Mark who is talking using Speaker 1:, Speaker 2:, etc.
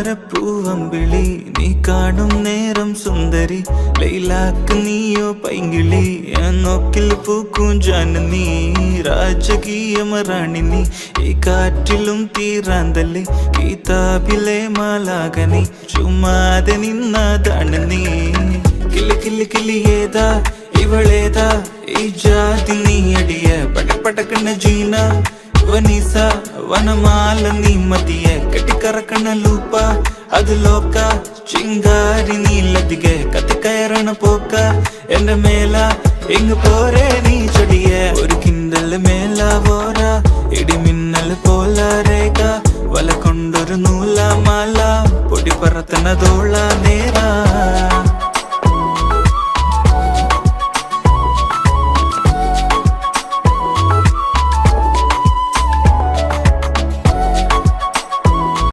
Speaker 1: ചെന്താമരപ്പൂവമ്പിളി നീ കാണും നേരം സുന്ദരി ലൈലാക്ക് നീയോ പൈങ്കിളി നോക്കിൽ പൂക്കും ജാനനി രാജകീയമറാണി നീ ഈ കാറ്റിലും തീരാന്തല്ലേ കിതാബിലെ മാലാകനി ചുമ്മാതെ നിന്നതാണ് നീ കിളി കിളി കിളിയേതാ ഇവളേതാ ഈ ജാതി നീ അടിയ പടപടക്കണ ജീന വനീസ വനമാല നീ മതിയ കെട്ടിക്കറക്കണ ലൂപ്പ അത് ലോക്ക ചിങ്കാരി നീലതികെ കത്തിക്കയറണ പോക്ക എന്റെ മേല എങ്ങ് പോരേ നീ ചൊടിയ ഒരു കിണ്ടല് മേല പോര ഇടിമിന്നൽ പോല രേഖ വല കൊണ്ടൊരു നൂല മാല പൊടി പറത്തണതോള നേരാ